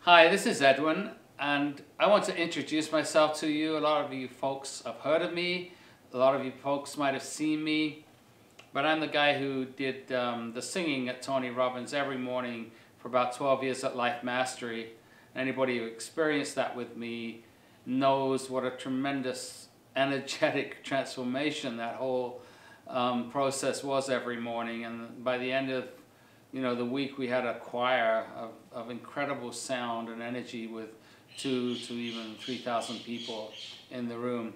Hi, this is Edwin, and I want to introduce myself to you. A lot of you folks have heard of me. A lot of you folks might have seen me, but I'm the guy who did the singing at Tony Robbins every morning for about 12 years at Life Mastery. Anybody who experienced that with me knows what a tremendous energetic transformation that whole process was every morning. And by the end of the week, we had a choir of incredible sound and energy with 2,000 to even 3,000 people in the room.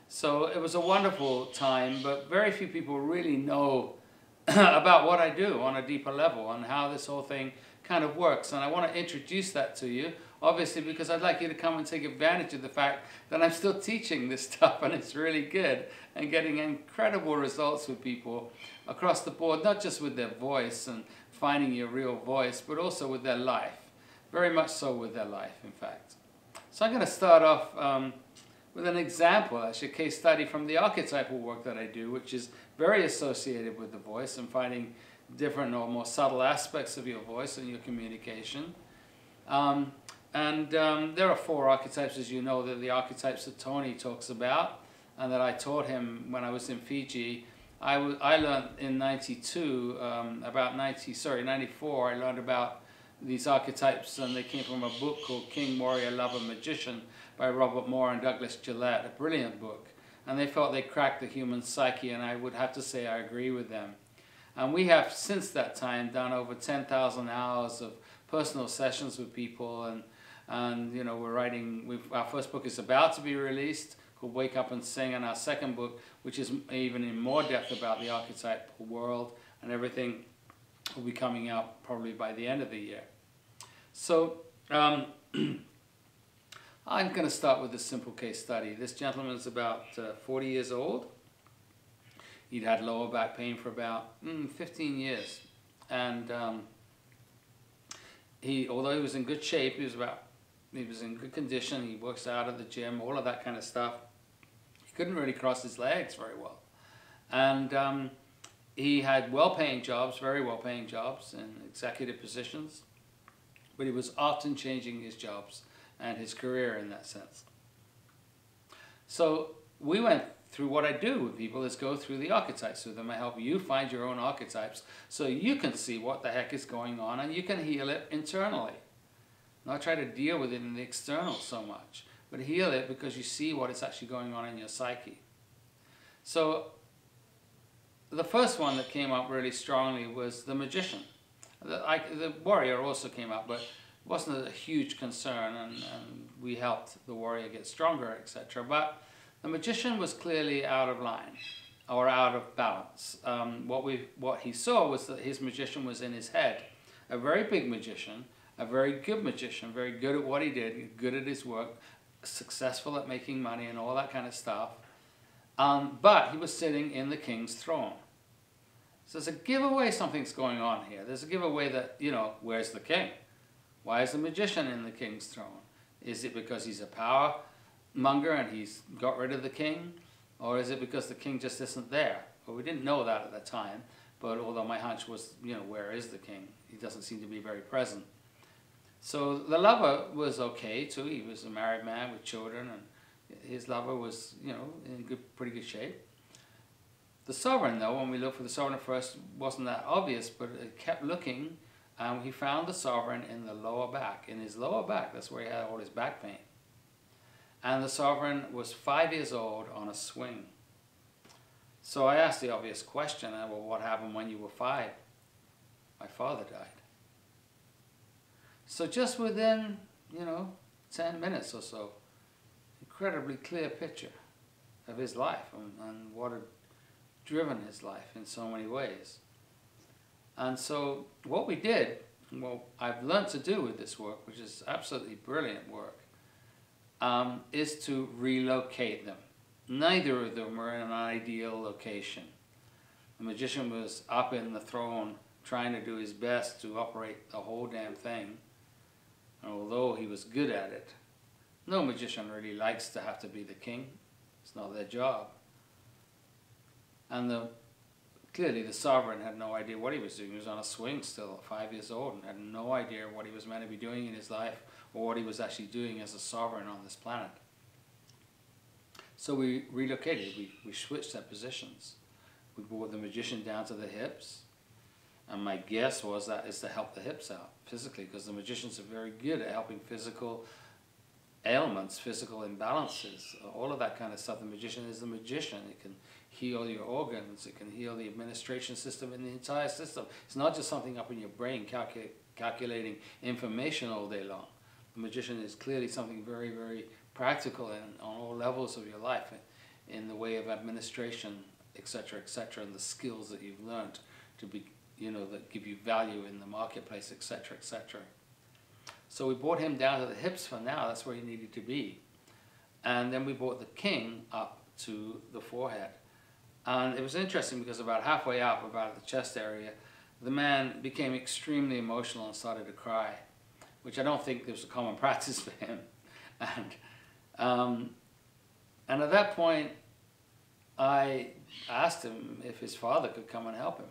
So it was a wonderful time, but very few people really know about what I do on a deeper level and how this whole thing kind of works. And I want to introduce that to you, obviously, because I'd like you to come and take advantage of the fact that I'm still teaching this stuff and it's really good and getting incredible results with people across the board, not just with their voice and finding your real voice, but also with their life. Very much so with their life, in fact. So I'm going to start off with an example, actually a case study from the archetypal work that I do, which is very associated with the voice and finding different or more subtle aspects of your voice and your communication. There are 4 archetypes, as you know, that the archetypes that Tony talks about and that I taught him when I was in Fiji. I learned in 94, I learned about these archetypes, and they came from a book called King, Warrior, Lover, Magician by Robert Moore and Douglas Gillette, a brilliant book. And they felt they cracked the human psyche, and I would have to say I agree with them. And we have, since that time, done over 10,000 hours of personal sessions with people, and we're writing, our first book is about to be released, called Wake Up and Sing, and our second book, which is even in more depth about the archetypal world and everything, will be coming out probably by the end of the year. So I'm going to start with a simple case study. This gentleman is about 40 years old. He'd had lower back pain for about 15 years. And although he was in good shape, he was in good condition, he works out at the gym, all of that kind of stuff, he couldn't really cross his legs very well. And he had well-paying jobs, very well-paying jobs in executive positions, but he was often changing his jobs and his career in that sense. So we went through what I do with people is go through the archetypes with them. I help you find your own archetypes so you can see what the heck is going on and you can heal it internally. Not try to deal with it in the external so much, but heal it because you see what is actually going on in your psyche. So the first one that came up really strongly was the magician. The warrior also came up, but it wasn't a huge concern, and we helped the warrior get stronger, etc. But the magician was clearly out of line or out of balance. What he saw was that his magician was in his head. A very big magician, a very good magician, very good at what he did, good at his work, successful at making money and all that kind of stuff. But he was sitting in the king's throne. So there's a giveaway something's going on here. There's a giveaway that, where's the king? Why is the magician in the king's throne? Is it because he's a power monger and he's got rid of the king? Or is it because the king just isn't there? Well, we didn't know that at the time, but although my hunch was, where is the king? He doesn't seem to be very present. So the lover was okay too. He was a married man with children, and his lover was, in pretty good shape. The sovereign, though, when we looked for the sovereign at first, wasn't that obvious, but it kept looking, and he found the sovereign in the lower back. In his lower back, that's where he had all his back pain. And the sovereign was 5 years old on a swing. So I asked the obvious question, well, what happened when you were 5? My father died. So just within, 10 minutes or so, incredibly clear picture of his life and what had driven his life in so many ways. And so what we did, what I've learned to do with this work, which is absolutely brilliant work, is to relocate them. Neither of them were in an ideal location. The magician was up in the throne trying to do his best to operate the whole damn thing. And although he was good at it, no magician really likes to have to be the king. It's not their job. And the clearly the sovereign had no idea what he was doing. He was on a swing still, 5 years old, and had no idea what he was meant to be doing in his life or what he was actually doing as a sovereign on this planet. So we relocated, we switched their positions. We brought the magician down to the hips, and my guess was that is to help the hips out physically, because the magicians are very good at helping physical ailments, physical imbalances, all of that kind of stuff. The magician is the magician. It can heal your organs, it can heal the administration system and the entire system. It's not just something up in your brain calculating information all day long. The magician is clearly something very, very practical on all levels of your life, in the way of administration, etc., and the skills that you've learned to be, that give you value in the marketplace, etc., So we brought him down to the hips for now. That's where he needed to be. And then we brought the king up to the forehead. And it was interesting because about halfway up, about the chest area, the man became extremely emotional and started to cry, which I don't think was a common practice for him. And at that point, I asked him if his father could come and help him.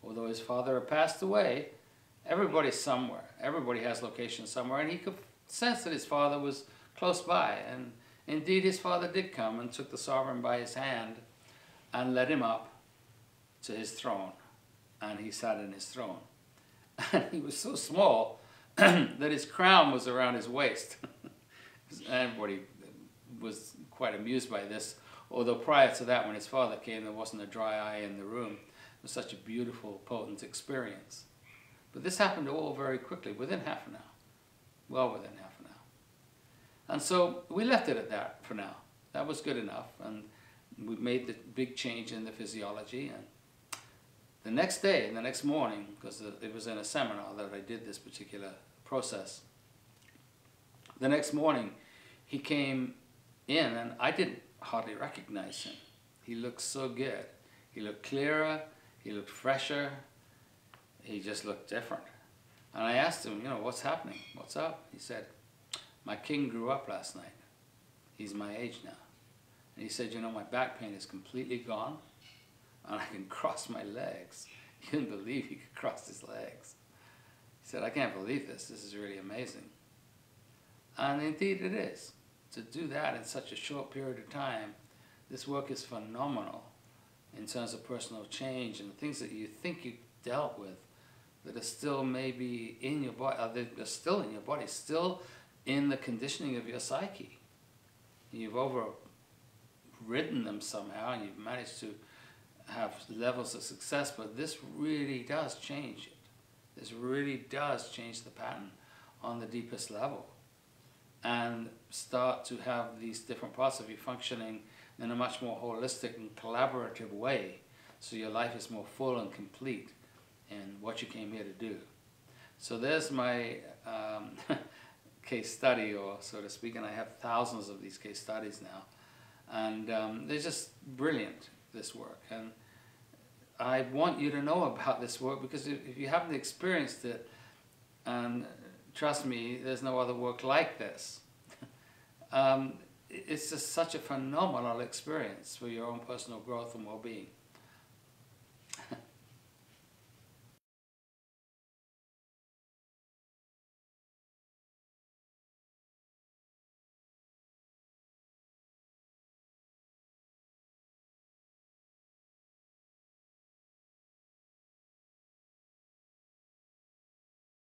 Although his father had passed away, everybody's somewhere. Everybody has location somewhere, and he could sense that his father was close by. And indeed, his father did come and took the sovereign by his hand and led him up to his throne. And he sat in his throne. And he was so small that his crown was around his waist. Everybody was quite amused by this, although prior to that, when his father came, there wasn't a dry eye in the room. It was such a beautiful, potent experience. But this happened all very quickly, within half an hour, well within half an hour. And so we left it at that for now. That was good enough, and we made the big change in the physiology. And the next day, the next morning, because it was in a seminar that I did this particular process, the next morning he came in, and I didn't hardly recognize him. He looked so good. He looked clearer, he looked fresher, he just looked different. And I asked him, what's happening? What's up? He said, my king grew up last night. He's my age now. And he said, my back pain is completely gone, and I can cross my legs. He couldn't believe he could cross his legs. He said, I can't believe this. This is really amazing. And indeed it is. To do that in such a short period of time, this work is phenomenal in terms of personal change and things that you think you dealt with that are still maybe in your body, they're still in your body, still in the conditioning of your psyche. You've overridden them somehow, and you've managed to have levels of success, but this really does change it. This really does change the pattern on the deepest level, and start to have these different parts of you functioning in a much more holistic and collaborative way, so your life is more full and complete in what you came here to do. So there's my case study, or so to speak, and I have thousands of these case studies now, and they're just brilliant, this work. And I want you to know about this work, because if you haven't experienced it, and trust me, there's no other work like this. It's just such a phenomenal experience for your own personal growth and well-being.